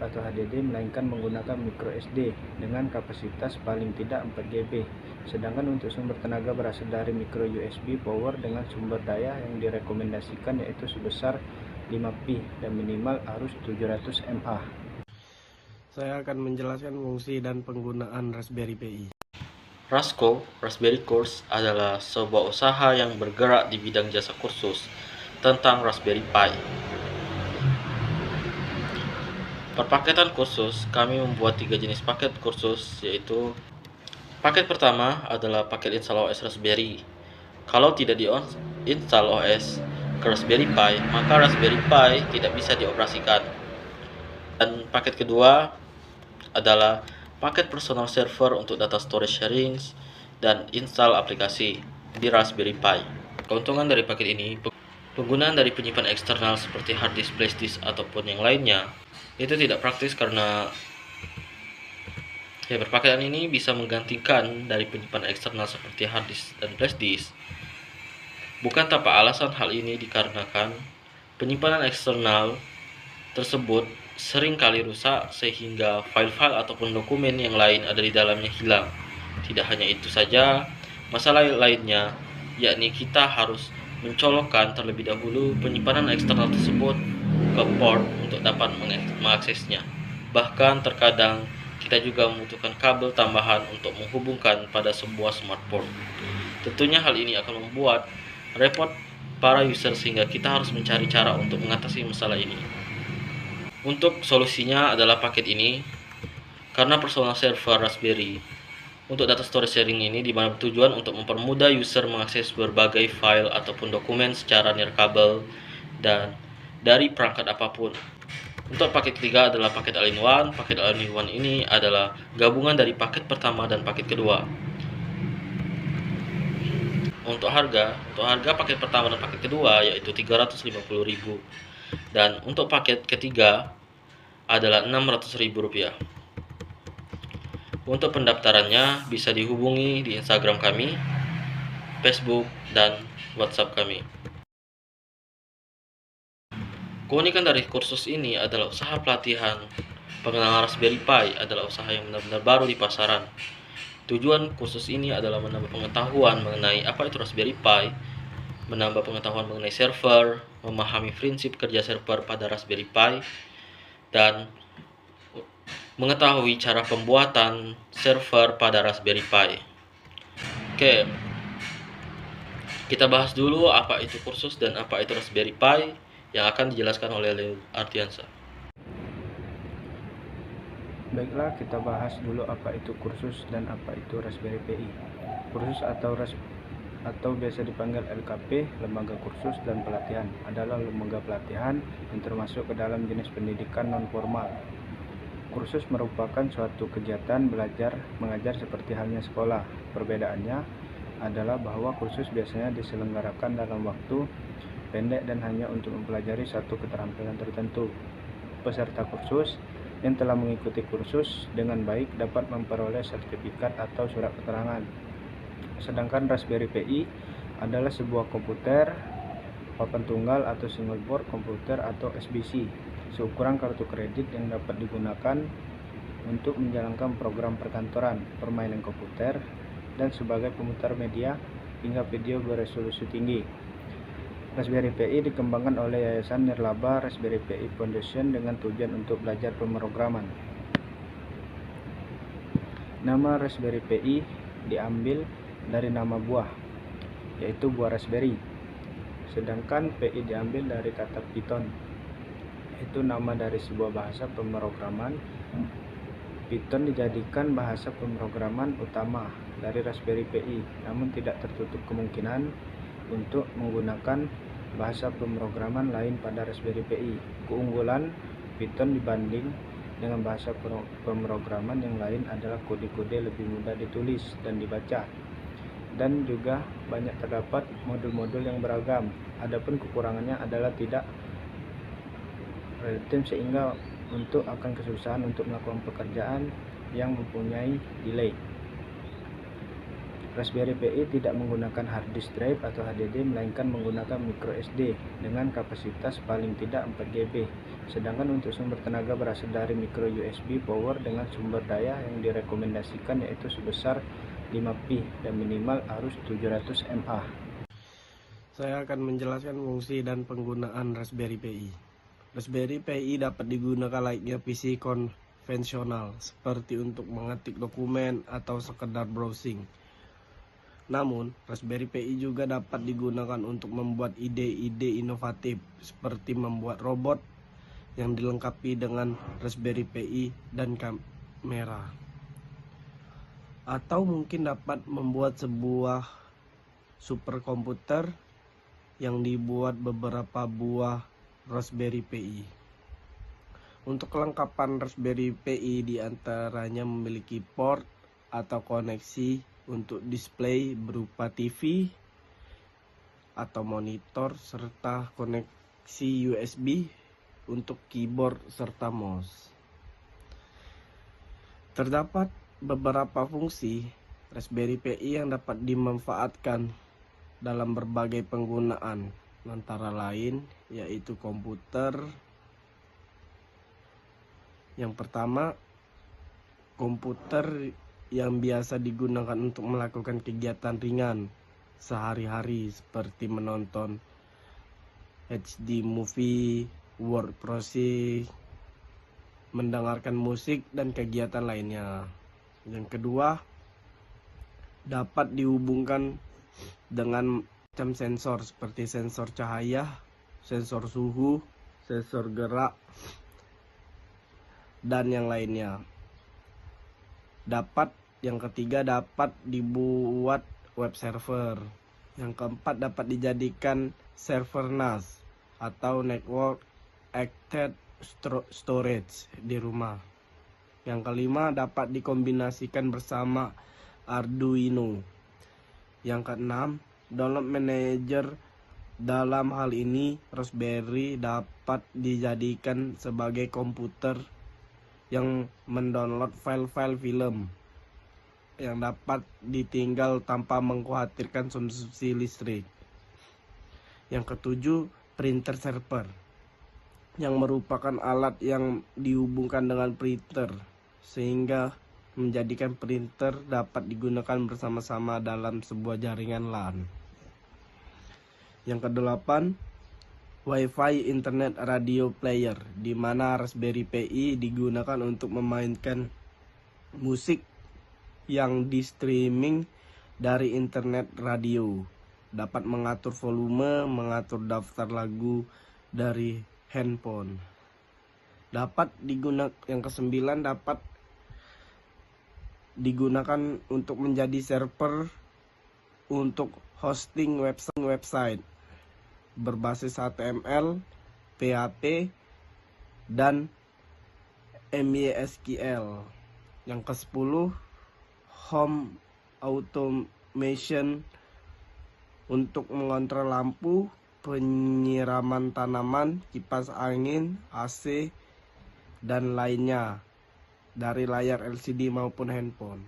atau HDD melainkan menggunakan micro SD dengan kapasitas paling tidak 4 GB. Sedangkan untuk sumber tenaga berasal dari micro USB power dengan sumber daya yang direkomendasikan yaitu sebesar 5 pi dan minimal arus 700 mAh. Saya akan menjelaskan fungsi dan penggunaan Raspberry Pi. Rasco, Raspberry Course adalah sebuah usaha yang bergerak di bidang jasa kursus tentang Raspberry Pi. Perpaketan kursus, kami membuat 3 jenis paket kursus, yaitu paket pertama adalah paket install OS Raspberry. Kalau tidak di-install OS ke Raspberry Pi, maka Raspberry Pi tidak bisa dioperasikan. Dan paket kedua adalah paket personal server untuk data storage sharing dan install aplikasi di Raspberry Pi. Keuntungan dari paket ini, penggunaan dari penyimpan eksternal seperti hard disk, flash disk, ataupun yang lainnya itu tidak praktis karena perpaketan ini bisa menggantikan dari penyimpan eksternal seperti hard disk dan flash disk. Bukan tanpa alasan hal ini dikarenakan penyimpanan eksternal tersebut sering kali rusak sehingga file-file ataupun dokumen yang lain ada di dalamnya hilang. Tidak hanya itu saja, masalah lainnya yakni kita harus mencolokkan terlebih dahulu penyimpanan eksternal tersebut ke port untuk dapat mengaksesnya. Bahkan terkadang kita juga membutuhkan kabel tambahan untuk menghubungkan pada sebuah smartphone. Tentunya hal ini akan membuat repot para user sehingga kita harus mencari cara untuk mengatasi masalah ini. Untuk solusinya adalah paket ini, karena personal server Raspberry untuk data storage sharing ini dimana bertujuan untuk mempermudah user mengakses berbagai file ataupun dokumen secara nirkabel dan dari perangkat apapun. Untuk paket ketiga adalah paket all-in-one. Paket all-in-one ini adalah gabungan dari paket pertama dan paket kedua. Untuk harga paket pertama dan paket kedua yaitu 350.000 dan untuk paket ketiga adalah 600.000 rupiah. Untuk pendaftarannya bisa dihubungi di Instagram kami, Facebook, dan WhatsApp kami. Keunikan dari kursus ini adalah usaha pelatihan pengenalan Raspberry Pi adalah usaha yang benar-benar baru di pasaran. Tujuan kursus ini adalah menambah pengetahuan mengenai apa itu Raspberry Pi, menambah pengetahuan mengenai server, memahami prinsip kerja server pada Raspberry Pi, dan mengetahui cara pembuatan server pada Raspberry Pi. Oke, kita bahas dulu apa itu kursus dan apa itu Raspberry Pi yang akan dijelaskan oleh Leo Ardiansa. Baiklah, kita bahas dulu apa itu kursus dan apa itu Raspberry Pi. Kursus atau biasa dipanggil LKP, Lembaga Kursus dan Pelatihan, adalah lembaga pelatihan yang termasuk ke dalam jenis pendidikan non-formal. Kursus merupakan suatu kegiatan belajar mengajar seperti halnya sekolah. Perbedaannya adalah bahwa kursus biasanya diselenggarakan dalam waktu pendek dan hanya untuk mempelajari satu keterampilan tertentu. Peserta kursus yang telah mengikuti kursus dengan baik dapat memperoleh sertifikat atau surat keterangan. Sedangkan Raspberry Pi adalah sebuah komputer papan tunggal atau single board komputer atau SBC, seukuran kartu kredit yang dapat digunakan untuk menjalankan program perkantoran, permainan komputer, dan sebagai pemutar media hingga video beresolusi tinggi. Raspberry Pi dikembangkan oleh Yayasan Nirlaba Raspberry Pi Foundation dengan tujuan untuk belajar pemrograman. Nama Raspberry Pi diambil dari nama buah, yaitu buah raspberry. Sedangkan Pi diambil dari kata Python, itu nama dari sebuah bahasa pemrograman. Python dijadikan bahasa pemrograman utama dari Raspberry Pi, namun tidak tertutup kemungkinan untuk menggunakan bahasa pemrograman lain pada Raspberry Pi. Keunggulan Python dibanding dengan bahasa pemrograman yang lain adalah kode-kode lebih mudah ditulis dan dibaca, dan juga banyak terdapat modul-modul yang beragam. Adapun kekurangannya adalah tidak relatif sehingga akan kesusahan untuk melakukan pekerjaan yang mempunyai delay. Raspberry Pi tidak menggunakan hard disk drive atau HDD melainkan menggunakan micro SD dengan kapasitas paling tidak 4 GB Sedangkan untuk sumber tenaga berasal dari micro USB power dengan sumber daya yang direkomendasikan yaitu sebesar 5 pi dan minimal arus 700 mAh. Saya akan menjelaskan fungsi dan penggunaan Raspberry Pi. Raspberry Pi dapat digunakan layaknya PC konvensional, seperti untuk mengetik dokumen atau sekedar browsing. Namun, Raspberry Pi juga dapat digunakan untuk membuat ide-ide inovatif, seperti membuat robot yang dilengkapi dengan Raspberry Pi dan kamera. Atau mungkin dapat membuat sebuah superkomputer yang dibuat beberapa buah Raspberry Pi. Untuk kelengkapan Raspberry Pi diantaranya memiliki port atau koneksi untuk display berupa TV atau monitor serta koneksi USB untuk keyboard serta mouse. Terdapat beberapa fungsi Raspberry Pi yang dapat dimanfaatkan dalam berbagai penggunaan, antara lain yaitu komputer. Yang pertama, komputer yang biasa digunakan untuk melakukan kegiatan ringan sehari-hari seperti menonton HD movie, word processing, mendengarkan musik dan kegiatan lainnya. Yang kedua, dapat dihubungkan dengan macam sensor seperti sensor cahaya, sensor suhu, sensor gerak, dan yang lainnya. Yang ketiga, dapat dibuat web server. Yang keempat, dapat dijadikan server NAS atau network acted storage di rumah. Yang kelima, dapat dikombinasikan bersama Arduino. Yang keenam, download manager. Dalam hal ini, Raspberry dapat dijadikan sebagai komputer yang mendownload file-file film yang dapat ditinggal tanpa mengkhawatirkan konsumsi listrik. Yang ketujuh, printer server, yang merupakan alat yang dihubungkan dengan printer sehingga menjadikan printer dapat digunakan bersama-sama dalam sebuah jaringan LAN. Yang kedelapan, Wi-Fi Internet Radio Player, di mana Raspberry Pi digunakan untuk memainkan musik yang di streaming dari internet radio. Dapat mengatur volume, mengatur daftar lagu dari handphone. Yang kesembilan, dapat digunakan untuk menjadi server untuk hosting website berbasis HTML, PHP, dan MySQL. Yang ke-10, home automation untuk mengontrol lampu, penyiraman tanaman, kipas angin, AC, dan lainnya dari layar LCD maupun handphone.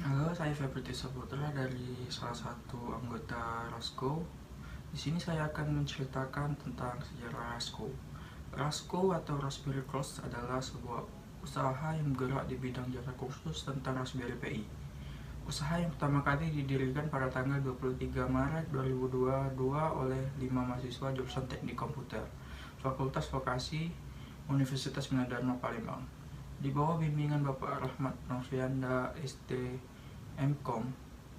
Halo, saya Febri Saputra dari salah satu anggota Rasko. Di sini saya akan menceritakan tentang sejarah Rasko. Rasko atau Raspberry Cross adalah sebuah usaha yang bergerak di bidang jasa kursus tentang Raspberry Pi. Usaha yang pertama kali didirikan pada tanggal 23 Maret 2022 oleh 5 mahasiswa jurusan Teknik Komputer, Fakultas Vokasi Universitas Gunadarma Palembang, di bawah bimbingan Bapak Rahmat Novianda ST MKom.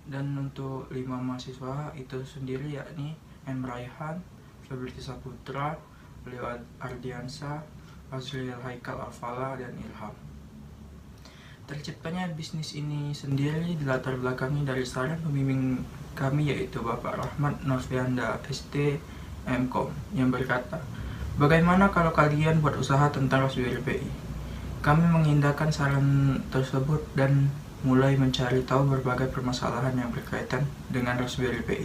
Dan untuk 5 mahasiswa itu sendiri yakni M. Raihan, Febri Saputra, Leo Ardiansa, Azriel Haikal Alfala, dan Ilham. Terciptanya bisnis ini sendiri dilatar belakangi dari saran pembimbing kami yaitu Bapak Rahmat Novianda ST MKom yang berkata, "Bagaimana kalau kalian buat usaha tentang Raspberry Pi?" Kami mengindahkan saran tersebut dan mulai mencari tahu berbagai permasalahan yang berkaitan dengan Raspberry Pi.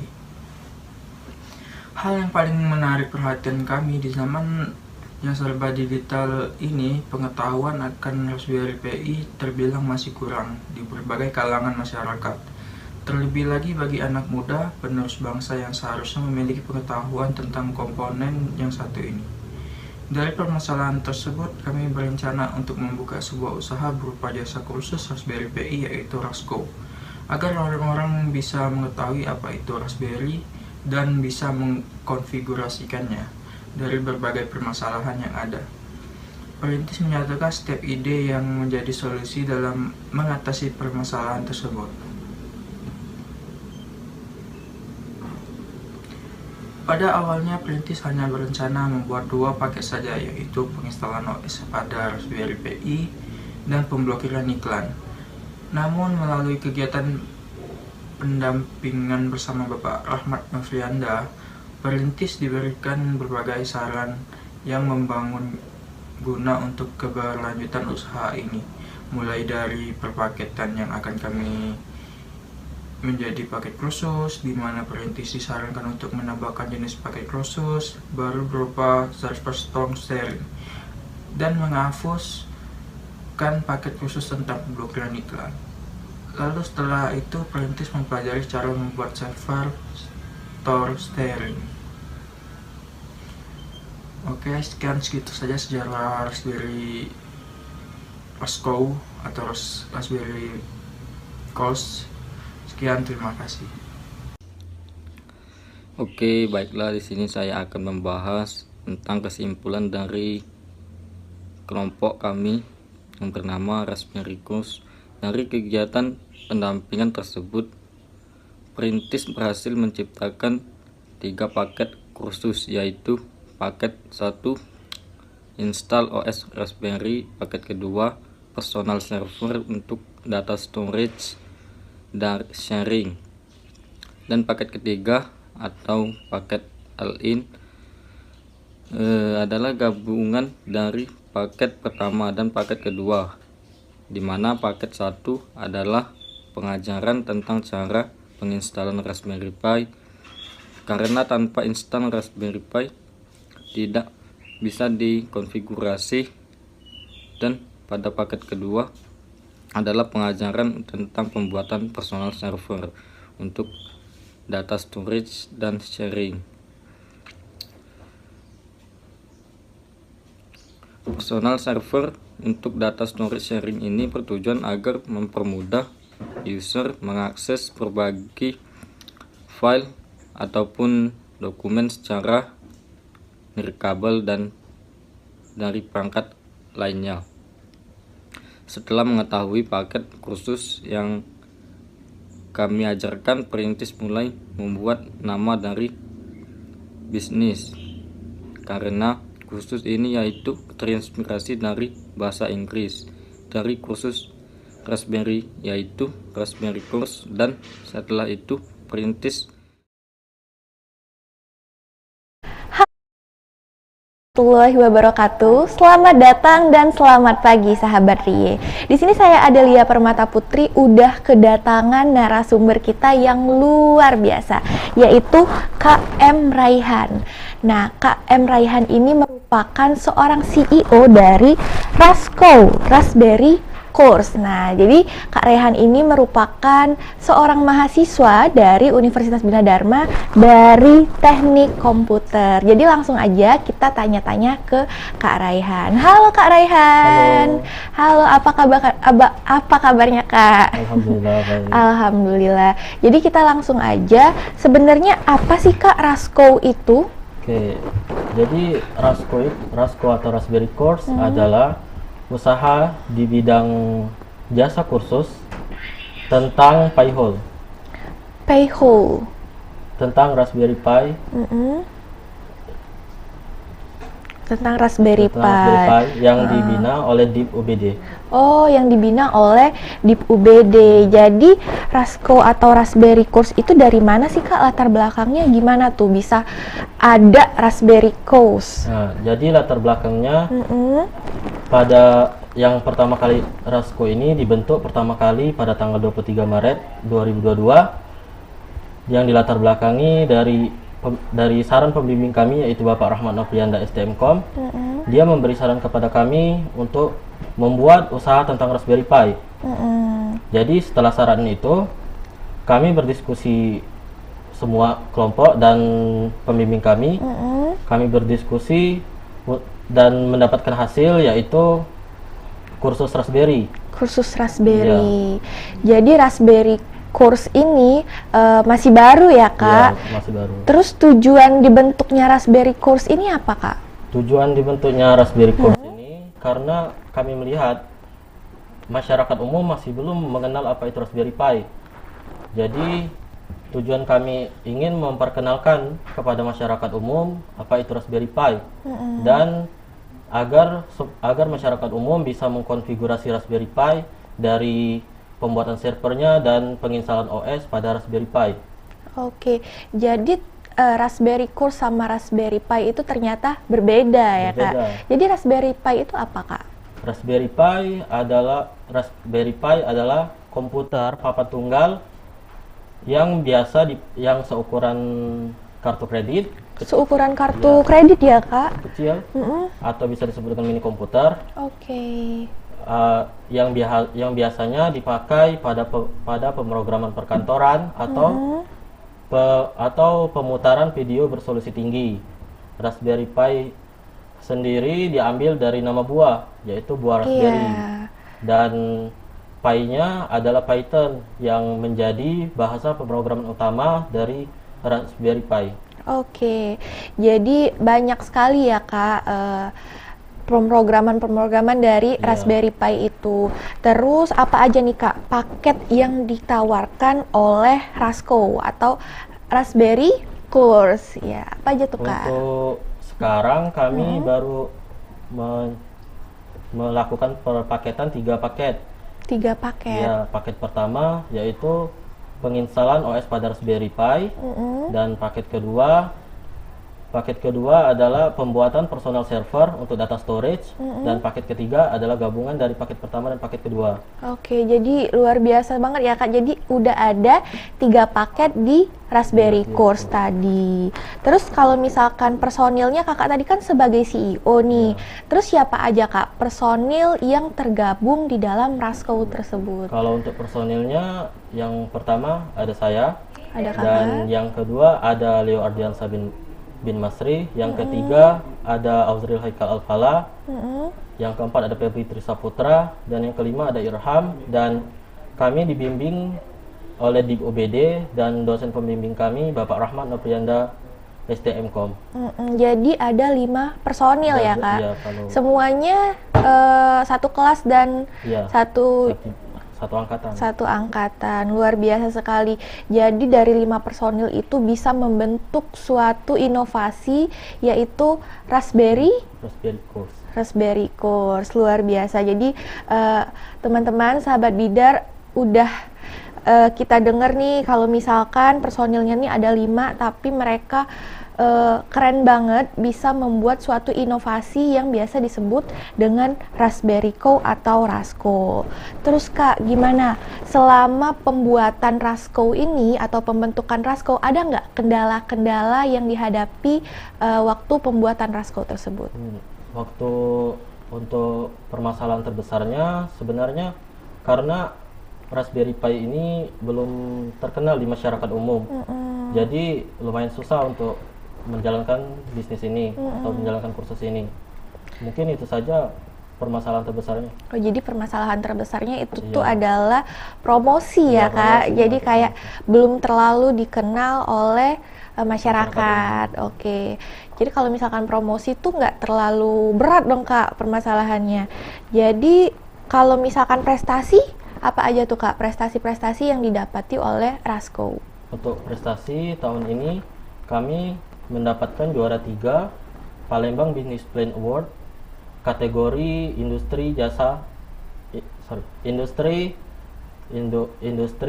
Hal yang paling menarik perhatian kami di zaman yang serba digital ini, pengetahuan akan Raspberry Pi terbilang masih kurang di berbagai kalangan masyarakat. Terlebih lagi bagi anak muda, penerus bangsa yang seharusnya memiliki pengetahuan tentang komponen yang satu ini. Dari permasalahan tersebut, kami berencana untuk membuka sebuah usaha berupa jasa kursus Raspberry Pi, yaitu Rasco, agar orang-orang bisa mengetahui apa itu Raspberry dan bisa mengkonfigurasikannya dari berbagai permasalahan yang ada. Perintis menyatakan setiap ide yang menjadi solusi dalam mengatasi permasalahan tersebut. Pada awalnya, perintis hanya berencana membuat 2 paket saja, yaitu penginstalan OS pada Raspberry Pi dan pemblokiran iklan. Namun, melalui kegiatan pendampingan bersama Bapak Rahmat Nofrianda, perintis diberikan berbagai saran yang membangun guna untuk keberlanjutan usaha ini, mulai dari perpaketan yang akan kami menjadi paket kursus, di mana perintis disarankan untuk menambahkan jenis paket kursus baru berupa server storm sharing dan menghapuskan paket khusus tentang pemblokiran iklan. Lalu setelah itu perintis mempelajari cara membuat server store sharing. Oke, segitu saja sejarah Raspberry Rasco atau Raspberry Course. Sekian, terima kasih. Oke, baiklah, di sini saya akan membahas tentang kesimpulan dari kelompok kami yang bernama Raspberry Course. Dari kegiatan pendampingan tersebut, perintis berhasil menciptakan 3 paket kursus, yaitu paket 1 install OS Raspberry, paket kedua personal server untuk data storage dan sharing, dan paket ketiga atau paket all-in adalah gabungan dari paket pertama dan paket kedua, di mana paket 1 adalah pengajaran tentang cara penginstalan Raspberry Pi, karena tanpa instal Raspberry Pi tidak bisa dikonfigurasi, dan pada paket kedua adalah pengajaran tentang pembuatan personal server untuk data storage dan sharing. Personal server untuk data storage sharing ini bertujuan agar mempermudah user mengakses berbagai file ataupun dokumen secara nirkabel dan dari perangkat lainnya. Setelah mengetahui paket kursus yang kami ajarkan, perintis mulai membuat nama dari bisnis, karena kursus ini yaitu terinspirasi dari bahasa Inggris dari kursus Raspberry, yaitu Raspberry Course, dan setelah itu perintis Warahmatullahi wabarakatuh. Selamat datang dan selamat pagi sahabat Rie. Di sini saya Adelia Permata Putri udah kedatangan narasumber kita yang luar biasa, yaitu KM Raihan. Nah, KM Raihan ini merupakan seorang CEO dari Rasco, Raspberry Course. Nah, jadi Kak Rehan ini merupakan seorang mahasiswa dari Universitas Bina Dharma dari Teknik Komputer. Jadi langsung aja kita tanya-tanya ke Kak Rehan. Halo Kak Rehan. Halo, apa kabarnya Kak? Alhamdulillah baik. Alhamdulillah. Jadi kita langsung aja. Sebenarnya apa sih Kak Rasco itu? Oke, jadi Rasco atau Raspberry Course adalah usaha di bidang jasa kursus tentang Pi-hole, tentang Raspberry Pi, tentang Raspberry Pi yang dibina oleh DIP UBD. Oh, yang dibina oleh DIP UBD. Jadi Rasco atau Raspberry Course itu dari mana sih Kak, latar belakangnya gimana tuh bisa ada Raspberry Course? Nah, jadi latar belakangnya pada yang pertama kali Rasco ini dibentuk pertama kali pada tanggal 23 Maret 2022, yang dilatar belakangi dari saran pembimbing kami, yaitu Bapak Rahmat Nofrianda STMkom. Dia memberi saran kepada kami untuk membuat usaha tentang Raspberry Pi. Jadi setelah saran itu, kami berdiskusi semua kelompok dan pembimbing kami. Kami berdiskusi dan mendapatkan hasil yaitu kursus Raspberry. Kursus Raspberry. Jadi Raspberry Course ini masih baru ya, Kak? Ya, masih baru. Terus tujuan dibentuknya Raspberry Course ini apa, Kak? Tujuan dibentuknya Raspberry Course ini karena kami melihat masyarakat umum masih belum mengenal apa itu Raspberry Pi. Jadi tujuan kami ingin memperkenalkan kepada masyarakat umum apa itu Raspberry Pi dan agar masyarakat umum bisa mengkonfigurasi Raspberry Pi dari pembuatan servernya dan penginstalan OS pada Raspberry Pi. Oke, jadi Raspberry Course sama Raspberry Pi itu ternyata berbeda ya, Kak? Jadi Raspberry Pi itu apa, Kak? Raspberry Pi adalah komputer papan tunggal yang yang seukuran kartu kredit. Seukuran kartu kredit ya, Kak? Kecil, atau bisa disebut dengan mini komputer. Oke. Yang biasanya dipakai pada pemrograman perkantoran atau pemutaran video bersolusi tinggi. Raspberry Pi sendiri diambil dari nama buah, yaitu buah raspberry. Dan Pi-nya adalah Python yang menjadi bahasa pemrograman utama dari Raspberry Pi. Oke, jadi banyak sekali ya, Kak, pemrograman dari Raspberry Pi itu. Terus apa aja nih, Kak, paket yang ditawarkan oleh Rasco atau Raspberry Course? Ya, apa aja tuh, Kak? Untuk sekarang kami baru melakukan perpaketan 3 paket. 3 paket? Ya, paket pertama yaitu penginstalan OS pada Raspberry Pi, dan paket kedua adalah pembuatan personal server untuk data storage, dan paket ketiga adalah gabungan dari paket pertama dan paket kedua. Oke, jadi luar biasa banget ya, Kak. Jadi udah ada 3 paket di Raspberry Course tadi. Terus kalau misalkan personilnya, Kakak tadi kan sebagai CEO nih. Terus siapa aja, Kak, personil yang tergabung di dalam Rasco tersebut? Kalau untuk personilnya, yang pertama ada saya, ada Kakak, dan yang kedua ada Leo Ardiansa bin Masri, yang ketiga ada Auzril Haikal Alfala, yang keempat ada Febri Trisaputra, dan yang kelima ada Irham. Dan kami dibimbing oleh Dik OBD dan dosen pembimbing kami Bapak Rahmat Noprianda STMkom. Jadi ada 5 personil ya, Kak? Iya, semuanya satu kelas dan satu angkatan. Luar biasa sekali. Jadi dari 5 personil itu bisa membentuk suatu inovasi, yaitu Raspberry Course. Luar biasa. Jadi teman-teman, sahabat Bidar, udah kita dengar nih kalau misalkan personilnya nih ada 5, tapi mereka keren banget bisa membuat suatu inovasi yang biasa disebut dengan Raspberry Co atau Rasco. Terus, Kak, gimana selama pembuatan Rasco ini atau pembentukan Rasco, ada nggak kendala-kendala yang dihadapi waktu pembuatan Rasco tersebut? Waktu untuk permasalahan terbesarnya sebenarnya karena Raspberry Pi ini belum terkenal di masyarakat umum. Jadi lumayan susah untuk menjalankan bisnis ini atau menjalankan kursus ini. Mungkin itu saja permasalahan terbesarnya. Oh, jadi permasalahan terbesarnya itu tuh adalah promosi ya, Kak. Jadi kayak belum terlalu dikenal oleh masyarakat. Oke. Jadi kalau misalkan promosi tuh nggak terlalu berat dong, Kak, permasalahannya. Jadi kalau misalkan prestasi, apa aja tuh, Kak, prestasi-prestasi yang didapati oleh Rasco? Untuk prestasi tahun ini kami mendapatkan juara 3 Palembang Business Plan Award kategori industri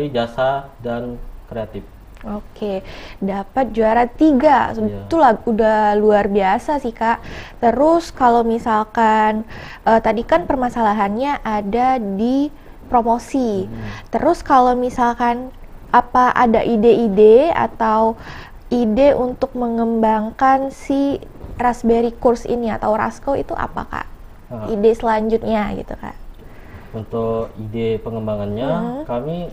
jasa dan kreatif. Oke, dapat juara 3, itu udah luar biasa sih, Kak. Terus kalau misalkan tadi kan permasalahannya ada di promosi. Terus kalau misalkan apa ada ide-ide atau ide untuk mengembangkan si Raspberry Course ini atau Rasco itu apa, Kak? Ide selanjutnya gitu, Kak? Untuk ide pengembangannya, kami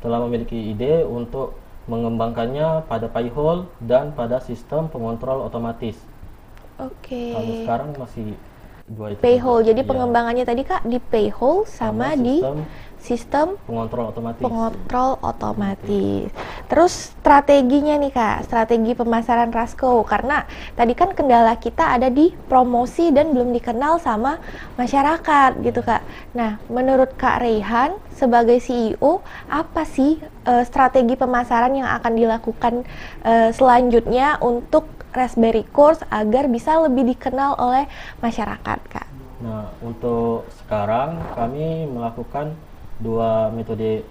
telah memiliki ide untuk mengembangkannya pada Pi-hole dan pada sistem pengontrol otomatis. Oke. Kalau sekarang masih dua itu. Pi-hole. Jadi Iya. pengembangannya tadi Kak di Pi-hole sama di sistem pengontrol otomatis. pengontrol otomatis. Terus strateginya nih Kak, strategi pemasaran Rasco, karena tadi kan kendala kita ada di promosi dan belum dikenal sama masyarakat gitu Kak. Nah, menurut Kak Reyhan sebagai CEO, apa sih strategi pemasaran yang akan dilakukan selanjutnya untuk Raspberry Course agar bisa lebih dikenal oleh masyarakat Kak? Nah, untuk sekarang kami melakukan dua metode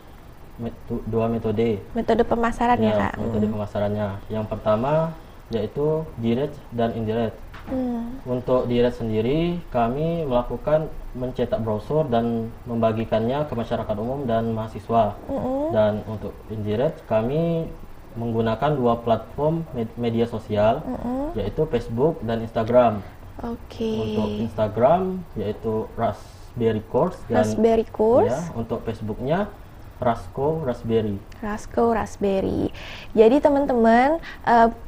pemasaran ya Kak. metode pemasarannya. Yang pertama yaitu direct dan indirect. Untuk direct sendiri kami melakukan mencetak brosur dan membagikannya ke masyarakat umum dan mahasiswa. Dan untuk indirect kami menggunakan dua platform media sosial yaitu Facebook dan Instagram. Untuk Instagram yaitu Raspberry Course dan Raspberry Course. Ya, untuk Facebooknya Rasco Raspberry. Rasco Raspberry. Jadi teman-teman,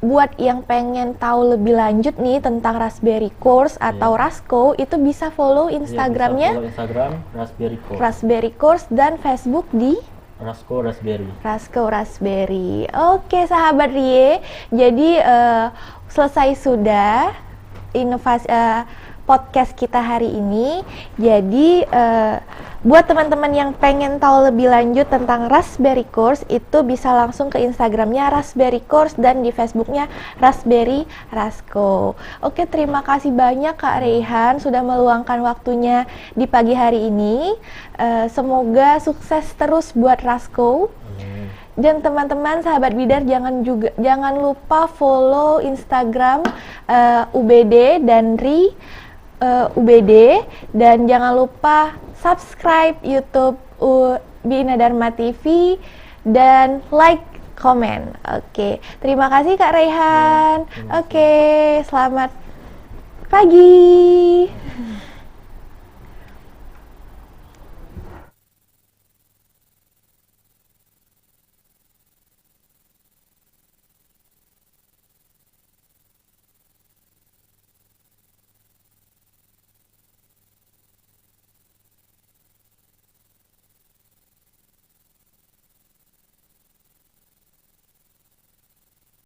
buat yang pengen tahu lebih lanjut nih tentang Raspberry Course atau Rasco, itu bisa follow Instagramnya. Bisa follow Instagram Raspberry Course. Raspberry Course dan Facebook di Rasco Raspberry. Rasco Raspberry. Oke sahabat Rie, jadi selesai sudah inovasi podcast kita hari ini. Jadi buat teman-teman yang pengen tahu lebih lanjut tentang Raspberry Course, itu bisa langsung ke Instagramnya Raspberry Course dan di Facebooknya Raspberry Rasco. Oke, terima kasih banyak Kak Reyhan sudah meluangkan waktunya di pagi hari ini. Semoga sukses terus buat Rasco. Dan teman-teman sahabat Bidar, jangan lupa follow Instagram UBD dan UBD, dan jangan lupa subscribe YouTube Bina Dharma TV dan like, komen. Oke, terima kasih Kak Reyhan. Oke, selamat pagi.